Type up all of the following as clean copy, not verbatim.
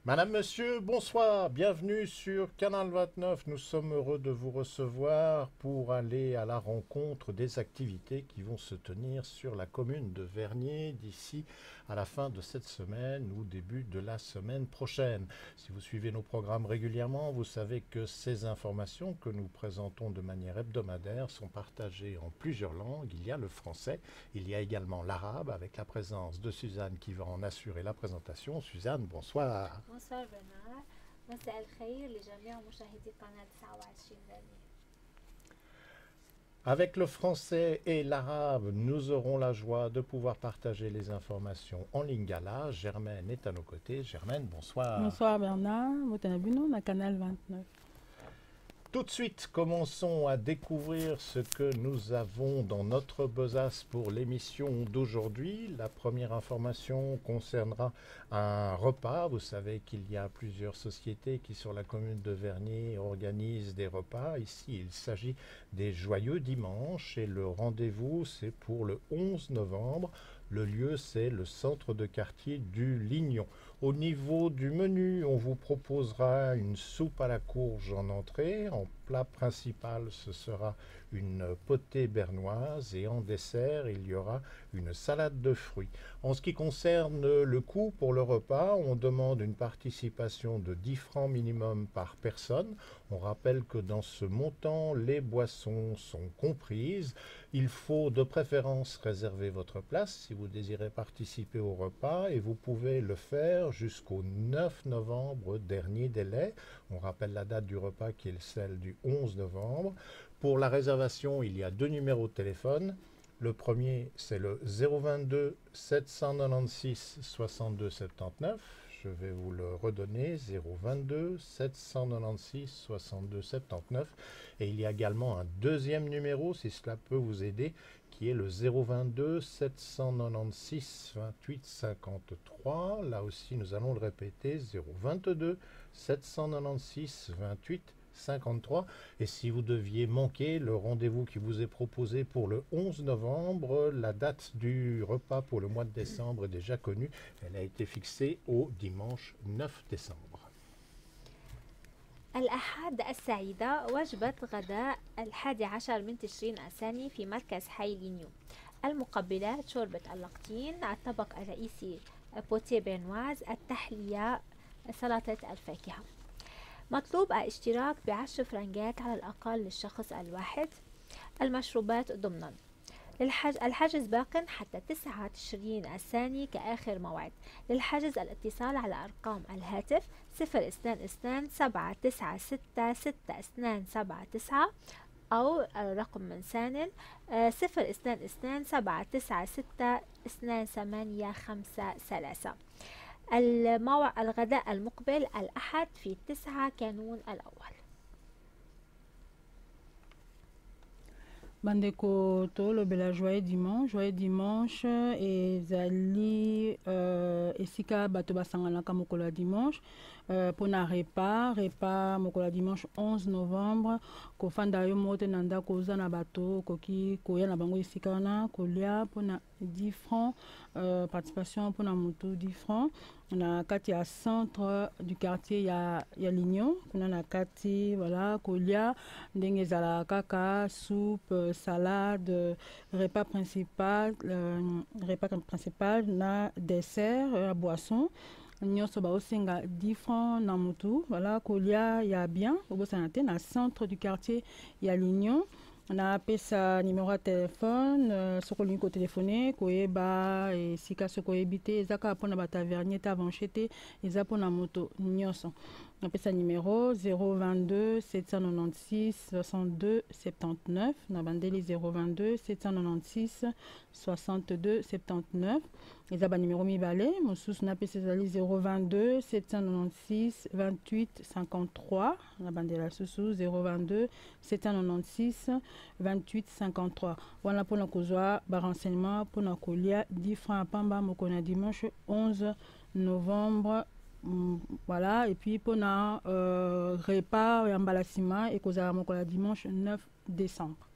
Madame, Monsieur, bonsoir, bienvenue sur Canal 29. Nous sommes heureux de vous recevoir pour aller à la rencontre des activités qui vont se tenir sur la commune de Vernier d'ici à la fin de cette semaine ou début de la semaine prochaine. Si vous suivez nos programmes régulièrement, vous savez que ces informations que nous présentons de manière hebdomadaire sont partagées en plusieurs langues. Il y a le français, il y a également l'arabe avec la présence de Suzanne qui va en assurer la présentation. Suzanne, bonsoir. مسار بنار. مساء الخير لجميع مشاهدي قناة 29 ثانية. Avec le français et l'arabe, nous aurons la joie de pouvoir partager les informations en lingala. Germaine est à nos côtés. Germaine, bonsoir. Bonsoir Bernard, Moutanabuno, na Canal 29. Tout de suite, commençons à découvrir ce que nous avons dans notre besace pour l'émission d'aujourd'hui. La première information concernera un repas. Vous savez qu'il y a plusieurs sociétés qui, sur la commune de Vernier, organisent des repas. Ici, il s'agit des Joyeux Dimanches et le rendez-vous, c'est pour le 11 novembre. Le lieu, c'est le centre de quartier du Lignon. Au niveau du menu, on vous proposera une soupe à la courge en entrée. En plat principal, ce sera une potée bernoise et en dessert, il y aura une salade de fruits. En ce qui concerne le coût pour le repas, on demande une participation de 10 francs minimum par personne. On rappelle que dans ce montant, les boissons sont comprises. Il faut de préférence réserver votre place si vous désirez participer au repas et vous pouvez le faire jusqu'au 9 novembre, dernier délai. On rappelle la date du repas qui est celle du 11 novembre. Pour la réservation, il y a deux numéros de téléphone. Le premier, c'est le 022 796 62 79. Je vais vous le redonner, 022 796 62 79. Et il y a également un deuxième numéro, si cela peut vous aider, qui est le 022 796 28 53. Là aussi, nous allons le répéter, 022 796 28 53. Et si vous deviez manquer le rendez-vous qui vous est proposé pour le 11 novembre, la date du repas pour le mois de décembre est déjà connue. Elle a été fixée au dimanche 9 décembre. الأحد السعيدة وجبة غداء 11 من تشرين الثاني في مركز حي لينيو. المقبلات شوربة اللقطين، الطبق الرئيسي بوتيه بينواز، التحلية سلطة الفاكهة. مطلوب الاشتراك ب10 فرنجات على الأقل للشخص الواحد. المشروبات ضمنا. الحجز باق حتى 9 تشرين الثاني كآخر موعد. للحجز الاتصال على أرقام الهاتف 022 796 6279 أو الرقم من ثان 022 796 2853. الغداء المقبل الأحد في 9 كانون الأول. Bandeko tolobela joyeux dimanche ezali esika bato basanganaka mokolo ya dimanche mpona repas mokolo ya dimanche 11 novembre kofanda yo moko te na ndako oza na bato okoki koya na bango esika wana kolia mpona 10 francs participation mpona moto 10 francs na kati ya centre du quartier ya Lignon kuna na kati voilà kolia ndenge ezala kaka soupe salade repas principal na dessert boisson nyonso baosenga 10 francs na mutu voilà kolia ya bien obosana te na centre du quartier ya Lignon. Na pesa numéro ya telefone soko olingi kotelefone koyeba esika soko oyebi te eza kaka mpona batavernier te avanche te eza mpona moto nyonso. Na pesa numéro 022 796 62 79 na bandeli 022 796 62 79 eza ba numéro mibale mosusu na pesa ezali 022 796 28 53 na bandela susu 022 796 28 53 wana mpona kozwa barenseignement mpona kolia 10 francs pamba moko na dimanche 11 novembre. Voilà, et puis pour na repas ya mbala nsima ekozala mokolo ya dimanche 9 décembre.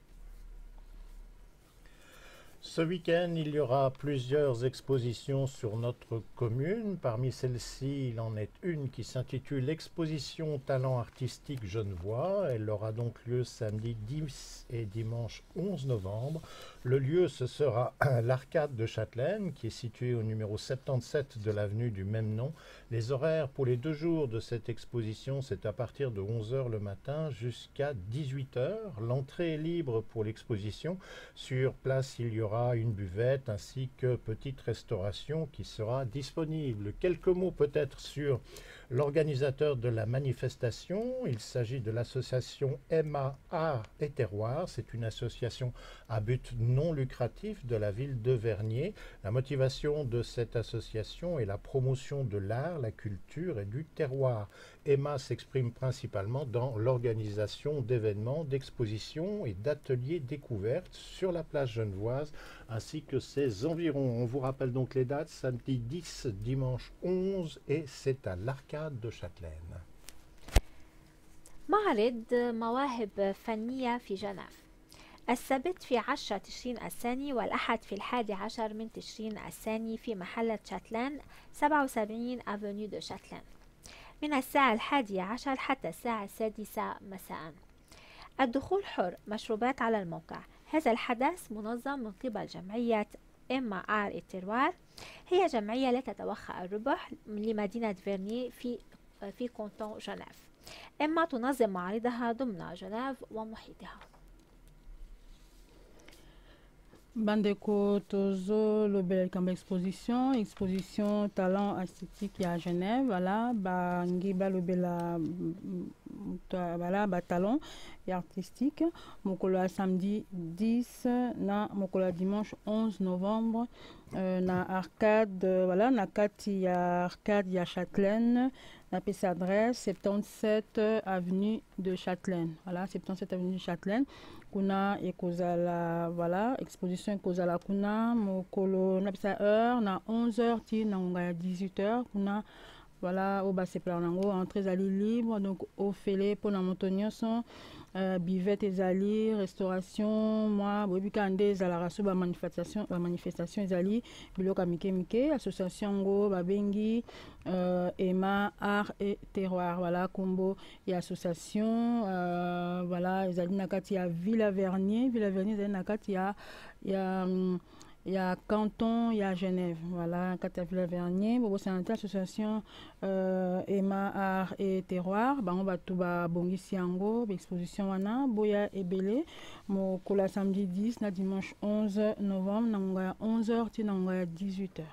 Ce week-end, il y aura plusieurs expositions sur notre commune. Parmi celles-ci, il en est une qui s'intitule Exposition Talent Artistique Genevois. Elle aura donc lieu samedi 10 et dimanche 11 novembre. Le lieu, ce sera l'Arcade de Châtelaine, qui est située au numéro 77 de l'avenue du même nom. Les horaires pour les 2 jours de cette exposition, c'est à partir de 11 h le matin jusqu'à 18 h. L'entrée est libre pour l'exposition. Sur place, il y aura une buvette ainsi que petite restauration qui sera disponible. Quelques mots peut-être sur l'organisateur de la manifestation. Il s'agit de l'association Emma Art et Terroir. C'est une association à but non lucratif de la ville de Vernier. La motivation de cette association est la promotion de l'art, la culture et du terroir. Emma s'exprime principalement dans l'organisation d'événements, d'expositions et d'ateliers découvertes sur la place genevoise ainsi que ses environs. On vous rappelle donc les dates, samedi 10, dimanche 11 et c'est à l'Arcade de Châtelaine. معرض مواهب فنية في جنيف السبت في 10 تشرين الثاني والأحد في 11 من تشرين الثاني في محلة شاتلان 77 أفنيو دو شاتلان من الساعة 11 حتى الساعة 6 مساء. الدخول حر، مشروبات على الموقع. هذا الحدث منظم من قبل جمعية إما آر التروار، هي جمعية لا تتوخى الربح لمدينة فيرني في كونتون جنيف. إما تنظم معارضها ضمن جنيف ومحيطها. Bandeko Tozo, le bel comme exposition talent esthétique à Genève, voilà, Bangiba le bel voilà, talent et artistique. Mokola samedi 10, na Mokola dimanche 11 novembre, na arcade, voilà, na kati ya arcade ya Châtelaine, na pesa adresse 77 avenue de Châtelaine, voilà, 77 avenue de Châtelaine. Kuna ekozala voilà exposition ekozala kuna mokolo na bisa heure na 11 h ti na ngonga 18 h kuna voilà au basepela nango entrée ezali libre donc ofele mpona moto nyonso buvette ezali restauration moi boyebika nde ezalaka so bamanifestation ezali biloko ya mike association ngo babengi Emma Art et Terroir, voilà kombo et association voilà ezali na kati ya Villa Vernier ezali na kati ya canton ya Genève, voilà kati ya Villa Vernier bobo santé association Emma Art et Terroir bango bato babongisi yango exposition wana boya ebele mokolo samedi 10 na dimanche 11 novembre na ngonga ya 11 h ti na ngonga ya 18 h.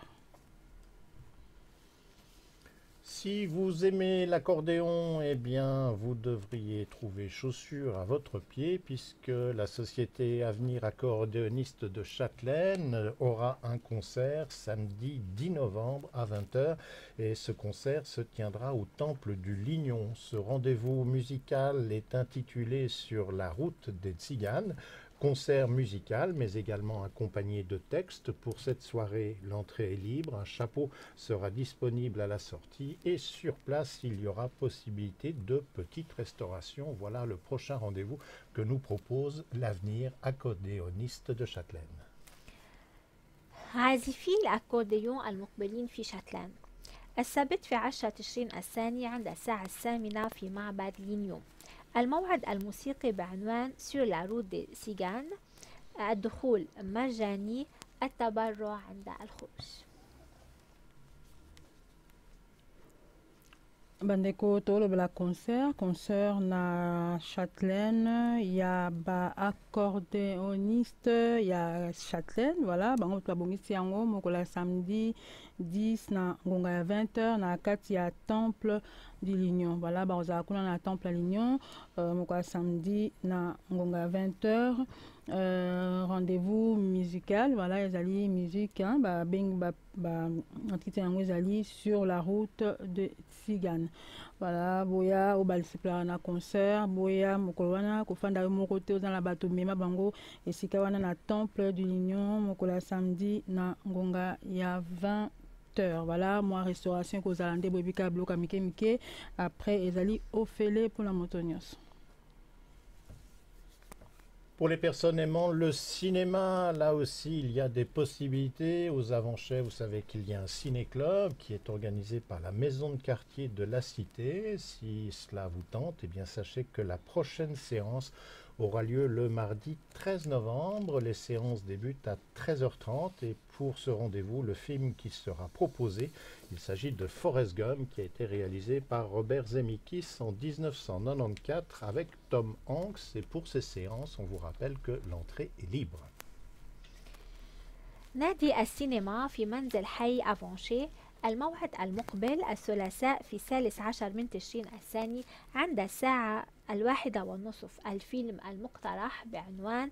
Si vous aimez l'accordéon, eh bien, vous devriez trouver chaussures à votre pied puisque la société Avenir Accordéoniste de Châtelaine aura un concert samedi 10 novembre à 20 h et ce concert se tiendra au Temple du Lignon. Ce rendez-vous musical est intitulé Sur la route des Tziganes. Concert musical, mais également accompagné de textes. Pour cette soirée, l'entrée est libre, un chapeau sera disponible à la sortie et sur place, il y aura possibilité de petite restauration. Voilà le prochain rendez-vous que nous propose l'Avenir Accordéoniste de Châtelaine. عازفي الأكورديون المقبلين في شاتلان السبت في 10 تشرين الثاني عند الساعة 8 في معبد لينيوم. الموعد الموسيقي بعنوان سور لا روت دي سيغان. الدخول مجاني، التبرع عند الخروج. Bandeko tolobela concert na Châtelaine, il y a accordéoniste, il y a Châtelaine, voilà, bango babongisi yango mokola samedi 10 na ngonga ya 20 h na kati ya temple du Lignon, voilà, bazala kuna na temple ya Lignon mokola samedi na ngonga ya 20 h. Rendez-vous musical, voilà, ezali musique, hein, entité yango ezali sur la route de Tziganes, voilà, boya obalisepela na concert, boya mokolo wana kofanda yo moko te oza na bato mema bango esika wana na temple du Lignon mokola samedi na ngonga ya 20 h, voilà, moi restauration kozala nde boyebika biloko mike après ezali ofele mpona moto nyonso. Pour les personnes aimant le cinéma, là aussi, il y a des possibilités. Aux Avanchets, vous savez qu'il y a un ciné-club qui est organisé par la maison de quartier de la Cité. Si cela vous tente, eh bien, sachez que la prochaine séance aura lieu le mardi 13 novembre. Les séances débutent à 13h30 et pour ce rendez-vous, le film qui sera proposé, il s'agit de Forrest Gump qui a été réalisé par Robert Zemeckis en 1994 avec Tom Hanks et pour ces séances, on vous rappelle que l'entrée est libre. نادي السينما في منزل حي أفونشي الموعد المقبل الثلاثاء في 13 من تشرين الثاني عند الساعة 1:30. الفيلم المقترح بعنوان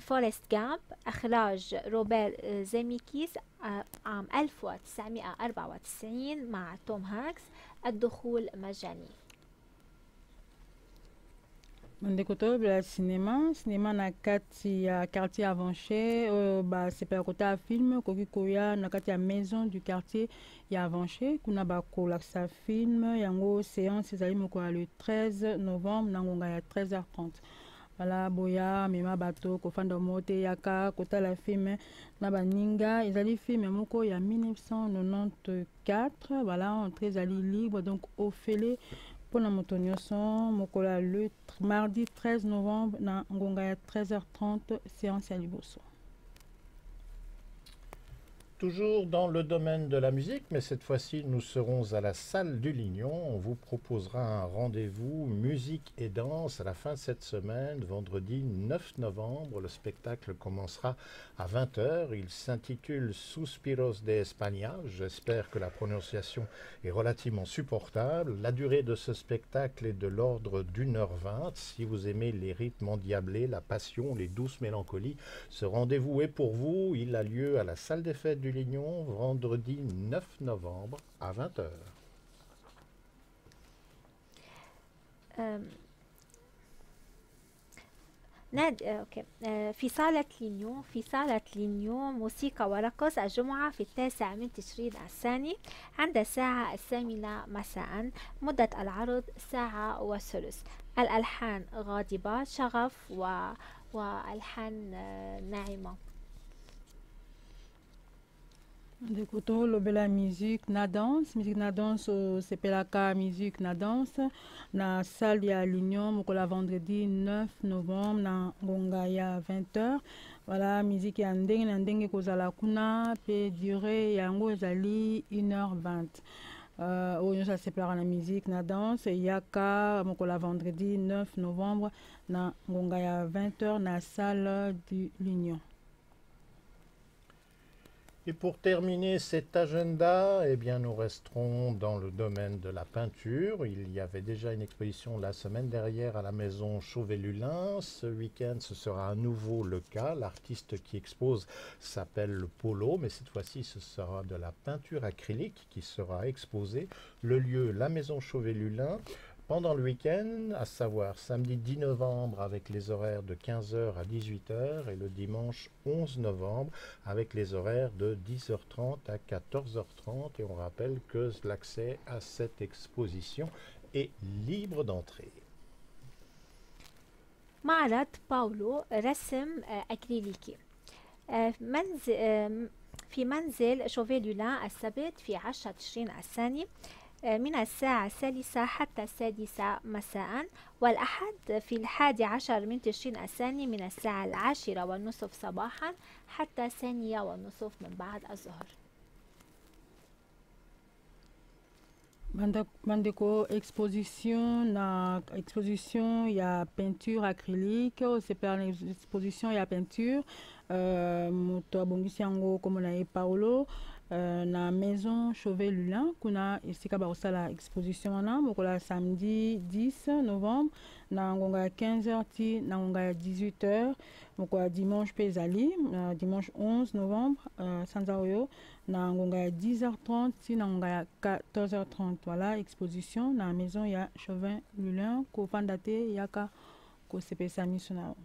فورست جامب إخراج روبرت زيميكيز عام 1994 مع توم هانكس. الدخول مجاني. Bandeko toyebela cinéma na kati ya quartier Avanché basepela kotala film okoki koya na kati ya maison du quartier ya Avanché kuna bakolakisa film yango séance ezali mokolo le 13 novembre na ngonga ya 13h30. Voilà boya mema bato kofanda mote yaka kotala film na baninga ezali film moko ya 1994. Voilà entrée ezali libre donc ofele pour la motonioson mokola le mardi 13 novembre na ngonga ya 13h30 séance à Liboso. Toujours dans le domaine de la musique, mais cette fois-ci nous serons à la salle du Lignon. On vous proposera un rendez-vous musique et danse à la fin de cette semaine, vendredi 9 novembre. Le spectacle commencera à 20h. Il s'intitule Suspiros de España. J'espère que la prononciation est relativement supportable. La durée de ce spectacle est de l'ordre d'1h20. Si vous aimez les rythmes endiablés, la passion, les douces mélancolies, ce rendez-vous est pour vous. Il a lieu à la salle des fêtes du Lignon, vendredi 9 novembre à 20h. في صالة لينيو موسيقى ورقص الجمعة في 9 من تشرين الثاني عند الساعة 8 مساء. مدة العرض ساعة وثلث. الألحان غاضبة شغف وألحان ناعمة. Ndekuto lobela musique na danse sepelaka musique na danse na salle ya l'Union mokola vendredi 9 novembre na ngonga ya 20h. Voilà musique ya ndenge na ndenge kozala kuna pe durée yango ezali 1h20. Oyo nyonso asepelaka na musique na danse yaka mokola vendredi 9 novembre na ngonga ya 20h na salle de l'Union. Et pour terminer cet agenda, eh bien, nous resterons dans le domaine de la peinture. Il y avait déjà une exposition la semaine dernière à la maison Chauvet-Lulin. Ce week-end, ce sera à nouveau le cas. L'artiste qui expose s'appelle Polo, mais cette fois-ci, ce sera de la peinture acrylique qui sera exposée. Le lieu, la maison Chauvet-Lulin. Pendant le week-end, à savoir samedi 10 novembre avec les horaires de 15h à 18h et le dimanche 11 novembre avec les horaires de 10h30 à 14h30. Et on rappelle que l'accès à cette exposition est libre d'entrée. معرض باولو رسم أكريليكي في منزل شوفي-لولان السبت في 10 تشرين الثاني من الساعة 3 حتى 6 مساء. والأحد في 11 من تشرين الثاني من الساعة 10:30 صباحا حتى 2:30 من بعد الظهر. Bandeko exposition ya peinture acrylique sepela exposition ya peinture moto abongisi yango komona ye Paulo na maison Chauvet-Lulin kuna esika bakosala exposition wana mokola samedi 10 novembre na ngonga ya 15h ti na ngonga ya 18h. mokola dimanche mpe ezali dimanche 11 novembre sanza oyo na ngonga ya 10h30 ti na ngonga ya 14h30. Voilà exposition na maison ya Chauvet-Lulin kofanda te yaka kosepesa miso na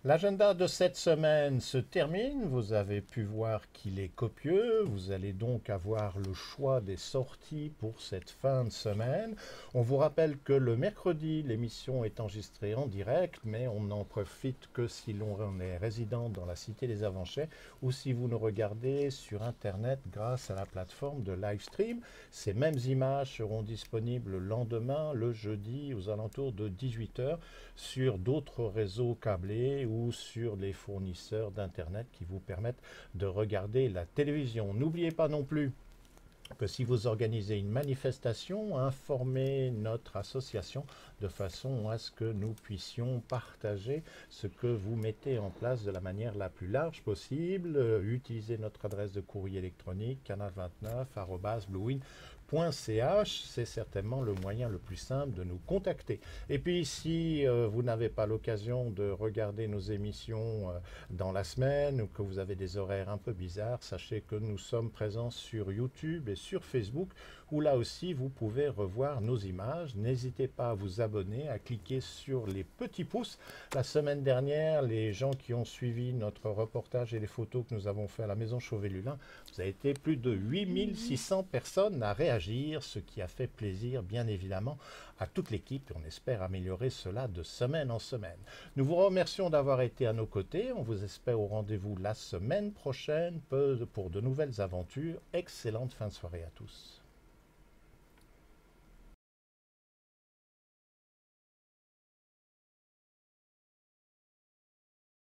L'agenda de cette semaine se termine, vous avez pu voir qu'il est copieux, vous allez donc avoir le choix des sorties pour cette fin de semaine. On vous rappelle que le mercredi, l'émission est enregistrée en direct, mais on n'en profite que si l'on est résident dans la Cité des Avanchais ou si vous nous regardez sur Internet grâce à la plateforme de livestream. Ces mêmes images seront disponibles le lendemain, le jeudi, aux alentours de 18 h sur d'autres réseaux câblés ou sur les fournisseurs d'Internet qui vous permettent de regarder la télévision. N'oubliez pas non plus que si vous organisez une manifestation, informez notre association de façon à ce que nous puissions partager ce que vous mettez en place de la manière la plus large possible. Utilisez notre adresse de courrier électronique canal29@bluewin.ch, c'est certainement le moyen le plus simple de nous contacter. Et puis si vous n'avez pas l'occasion de regarder nos émissions dans la semaine ou que vous avez des horaires un peu bizarres, sachez que nous sommes présents sur YouTube et sur Facebook où là aussi vous pouvez revoir nos images. N'hésitez pas à vous abonner, à cliquer sur les petits pouces. La semaine dernière, les gens qui ont suivi notre reportage et les photos que nous avons fait à la Maison Chauvet-Lulin, vous avez été plus de 8600 personnes à réagir, ce qui a fait plaisir bien évidemment à toute l'équipe et on espère améliorer cela de semaine en semaine. Nous vous remercions d'avoir été à nos côtés, on vous espère au rendez-vous la semaine prochaine pour de nouvelles aventures. Excellente fin de soirée à tous.